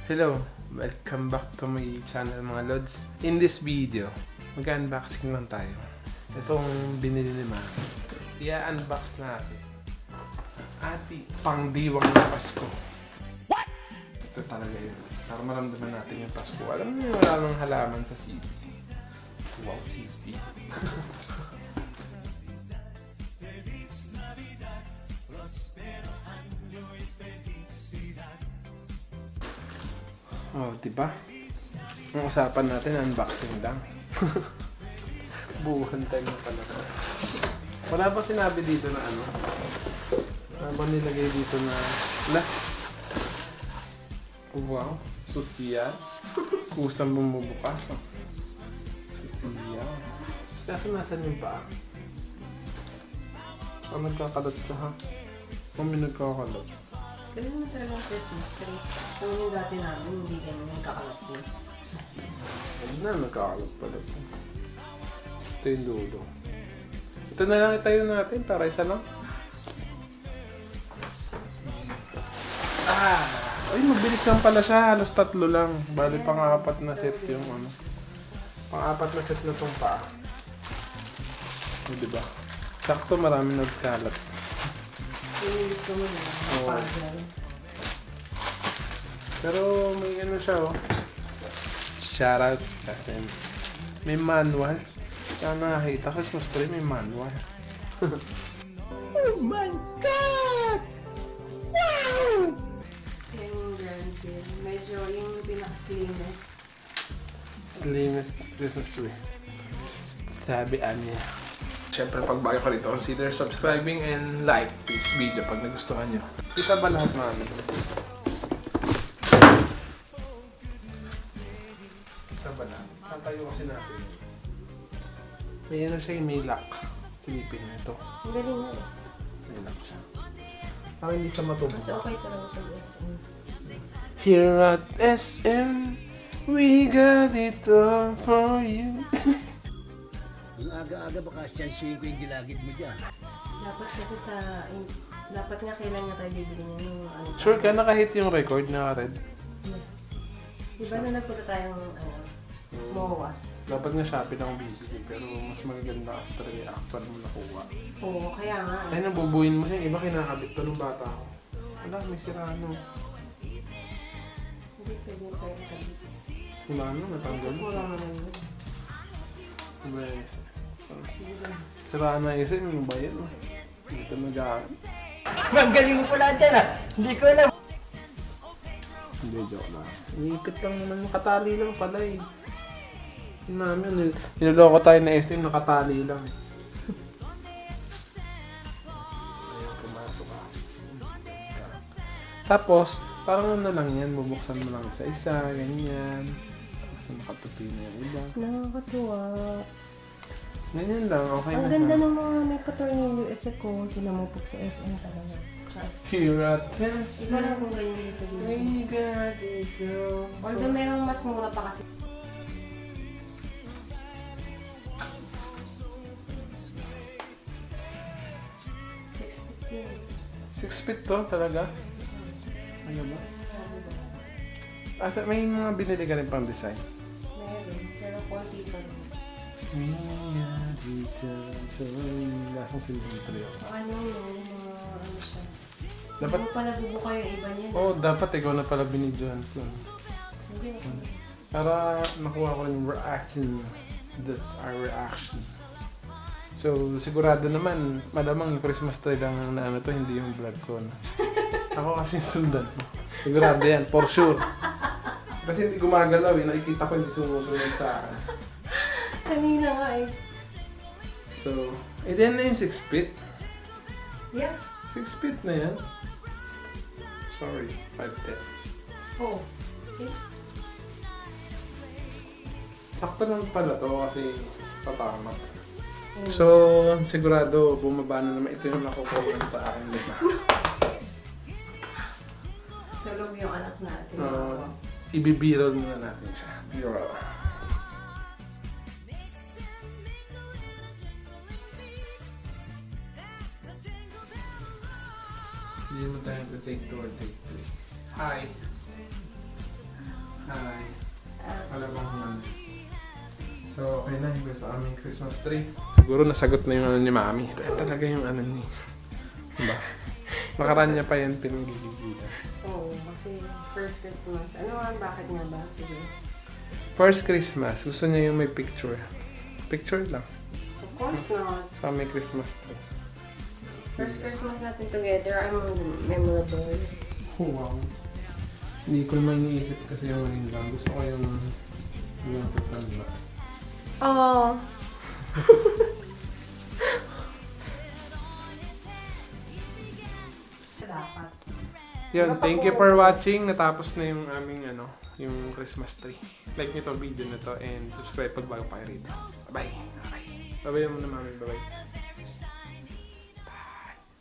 Hello! Welcome back to my channel mga lods. In this video, mag-unboxing lang tayo. Itong binili ni Mama. I-unbox natin. Ati, pangdiwang na Pasko. What? Ito talaga yun. Para maramdaman natin yung Pasko. Alam niyo, wala nang halaman sa city. Wow, city. Oh, diba? Ang usapan natin, unboxing lang. Buuhan tayo na pala. Wala ba sinabi dito na ano? Wala ba nilagay dito na... Wow, susiya. Kusang bumubukas. Susiya. Kaso nasan yung paa? Saan nagkakalat ka ha? Kung may nagkakalat. Ganun mo talagang Christmas tree. So, yung dati namin, hindi ganun yung kakalat yun. Hindi na, nagkakalat pala. Ito yung dulo. Ito na lang itayo natin para isa lang. Ay, mabilis lang pala siya. Halos 3 lang. Bali, pang-apat na set yung ano. Pang-apat na set na itong paa. O, diba? Sakto, marami nagkalat. Yun yung gusto mo yun, puzzle. Pero may ano siya, oh. Shoutout kasi may manual. Kaya nakakita ko sa stream, may manual. Oh my God! Wow! Yan yung grand deal. Medyo yung pinaka-slimmest. Slimmest Christmas tree. Sabi niya. Siyempre, pag bago ka rito, consider subscribing and like this video pag nagustuhan nyo. Kita ba lahat namin? Kita ba lahat? Tatayo kasi natin. May ano siya, may lock. Silipin na ito. Ang galing nga eh. May lock siya. Parang hindi siya matubog. Mas okay talaga pag SM. Here at SM, we got it all for you. Yung aga-aga baka siyansihin ko yung gilagid mo dyan. Dapat kasi sa... Dapat nga kailan nga tayo bibili niya yung ano. Sure ka, nakahit yung record na red? Yeah. Diba na nagpunta tayong ano, MOA? Dapat nga Shopee lang bibili, pero mas magaganda kasi talaga yung actual mo nakuha. Oo, kaya nga. Ay, nabubuhin mo siya. Iba kinakabit pa nung bata ako. Wala, may sirano. Hindi pwede yung tayo nakabit. Wala ano, natanggal. Kulang naman yun. Diba yung isa? Siraan na isa, yung ba yan? Hindi ka mag-aan. Ma'am, galing mo pala dyan ah! Hindi ko alam! Hindi, joke lang. Iikot lang naman, nakatali lang pala eh. Yung namin, niloloko tayo na SM, nakatali lang eh. Ayun, pumasok ka. Tapos, parang ano lang yan, bubuksan mo lang isa-isa, ganyan. Tapos nakatupi na yung iba. Nakakatuwa. Ganyan lang, okay Ang na ganda siya. ng mga may katornilyo. Except ko, tinamupok sa SM talaga. Here at this, Iba lang kung ganyan din sa gilid. we got it all. Although mayroong mas mura pa kasi. $6.50. 6 feet to talaga? Ano ba? Sabi ba? Asa, may mga binili ka rin pang design. Meron. Pero konti pa rin. We got it all. Lasang silbitri ako. Ano yung mga ano siya. Dapat, Hindi pa nabubuka yung iba niya. oh, dapat ikaw na pala binidyohan ko. Hindi. Para nakuha ko rin yung reaction. That's our reaction. So, sigurado naman, malamang yung Christmas tree lang ang naano to, hindi yung vlog ko. No? Ako kasi yung sundan mo. Sigurado yan, for sure. Kasi hindi gumagalaw eh, nakikita ko hindi sumusunod sa akin. Kanina nga eh. So, then na yung 6 feet. Yeah. 6 feet na yan. Sorry, 5 feet. Oh. See? Sakto lang pala to kasi patama. So, sigurado bumaba na naman. Ito yung nakukuha sa akin. Diba? Tulog yung anak natin. Ibibiral muna natin siya. Biral. Hindi mo tayo to take 2 or take 3. Hi! Ay. Wala bang ano. So, okay na yung sa aming Christmas tree. Siguro nasagot na yung ano ni Mami. Ito talaga yung ano ni. Diba? Nakaraan niya pa yan pinagigigita. Oo, kasi first Christmas. Ano nga, bakit nga ba? Sige. First Christmas, gusto niya yung may picture. Picture lang. Of course not. Sa may Christmas tree. First Christmas natin together, I'm memorable. Oh, wow. Hindi ko naman iniisip kasi yung ngayon lang. Gusto ko yung pagtanda. Oh. Dapat. Yun, thank you for watching. Natapos na yung aming yung Christmas tree. Like nyo to video na to and subscribe pag bago pa kayo rito. Bye-bye. Bye-bye muna, Mami. Bye-bye.